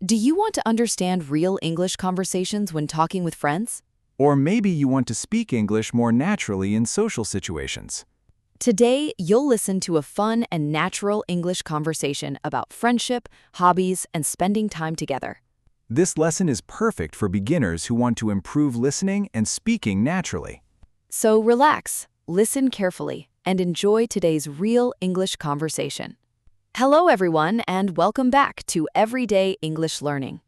Do you want to understand real English conversations when talking with friends? Or maybe you want to speak English more naturally in social situations. Today, you'll listen to a fun and natural English conversation about friendship, hobbies, and spending time together. This lesson is perfect for beginners who want to improve listening and speaking naturally. So relax, listen carefully, and enjoy today's real English conversation. Hello, everyone, and welcome back to Everyday English Learning.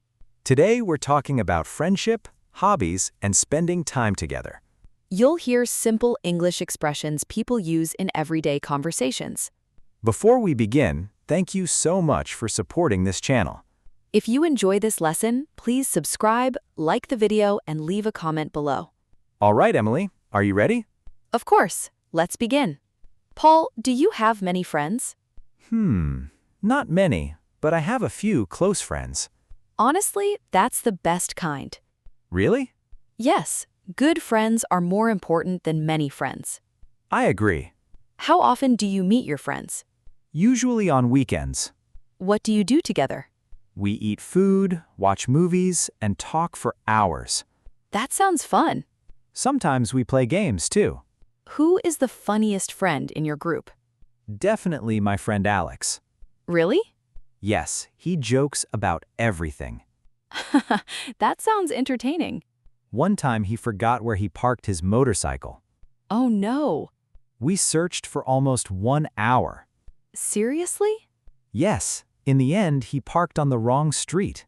Today we're talking about friendship, hobbies, and spending time together. You'll hear simple English expressions people use in everyday conversations. Before we begin, thank you so much for supporting this channel. If you enjoy this lesson, please subscribe, like the video, and leave a comment below. All right, Emily, are you ready? Of course, let's begin. Paul, do you have many friends? Not many, but I have a few close friends. Honestly, that's the best kind. Really? Yes, good friends are more important than many friends. I agree. How often do you meet your friends? Usually on weekends. What do you do together? We eat food, watch movies, and talk for hours. That sounds fun. Sometimes we play games too. Who is the funniest friend in your group? Definitely my friend Alex. Really? Yes, he jokes about everything. That sounds entertaining. One time he forgot where he parked his motorcycle. Oh no. We searched for almost 1 hour. Seriously? Yes, in the end he parked on the wrong street.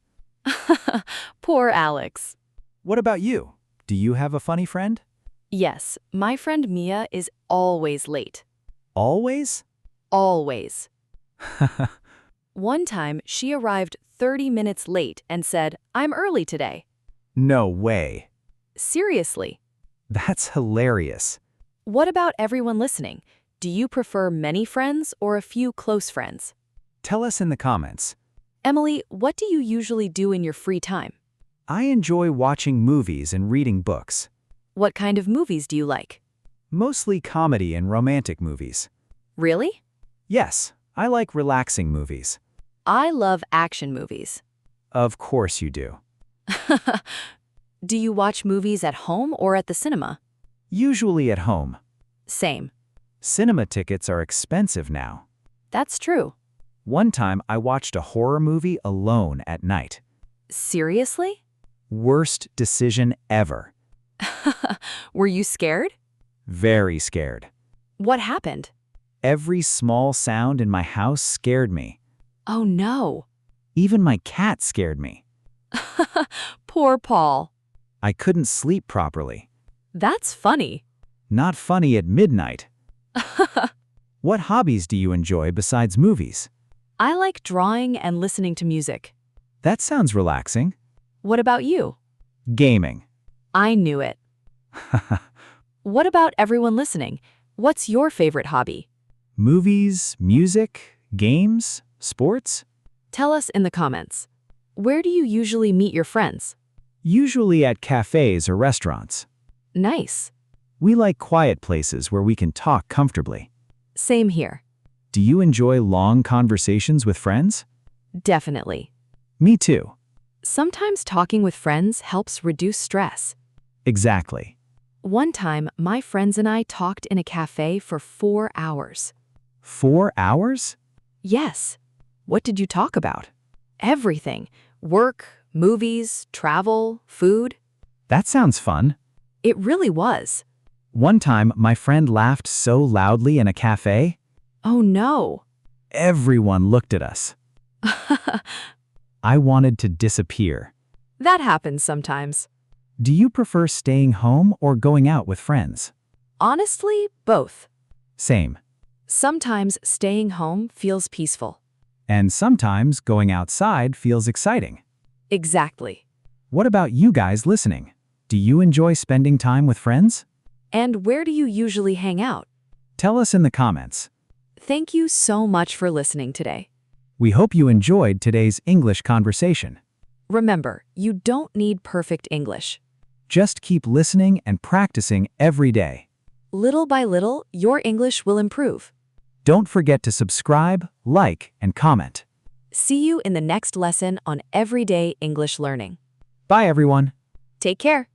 Poor Alex. What about you? Do you have a funny friend? Yes, my friend Mia is always late. Always? Always. One time, she arrived 30 minutes late and said, "I'm early today." No way. Seriously. That's hilarious. What about everyone listening? Do you prefer many friends or a few close friends? Tell us in the comments. Emily, what do you usually do in your free time? I enjoy watching movies and reading books. What kind of movies do you like? Mostly comedy and romantic movies. Really? Yes, I like relaxing movies. I love action movies. Of course you do. Do you watch movies at home or at the cinema? Usually at home. Same. Cinema tickets are expensive now. That's true. One time I watched a horror movie alone at night. Seriously? Worst decision ever. Were you scared? Very scared. What happened? Every small sound in my house scared me. Oh no. Even my cat scared me. Poor Paul. I couldn't sleep properly. That's funny. Not funny at midnight. What hobbies do you enjoy besides movies? I like drawing and listening to music. That sounds relaxing. What about you? Gaming. I knew it. What about everyone listening? What's your favorite hobby? Movies, music, games, sports? Tell us in the comments. Where do you usually meet your friends? Usually at cafes or restaurants. Nice. We like quiet places where we can talk comfortably. Same here. Do you enjoy long conversations with friends? Definitely. Me too. Sometimes talking with friends helps reduce stress. Exactly. One time, my friends and I talked in a cafe for 4 hours. 4 hours? Yes. What did you talk about? Everything. Work, movies, travel, food. That sounds fun. It really was. One time, my friend laughed so loudly in a cafe. Oh no. Everyone looked at us. I wanted to disappear. That happens sometimes. Do you prefer staying home or going out with friends? Honestly, both. Same. Sometimes staying home feels peaceful. And sometimes going outside feels exciting. Exactly. What about you guys listening? Do you enjoy spending time with friends? And where do you usually hang out? Tell us in the comments. Thank you so much for listening today. We hope you enjoyed today's English conversation. Remember, you don't need perfect English. Just keep listening and practicing every day. Little by little, your English will improve. Don't forget to subscribe, like, and comment. See you in the next lesson on Everyday English Learning. Bye, everyone. Take care.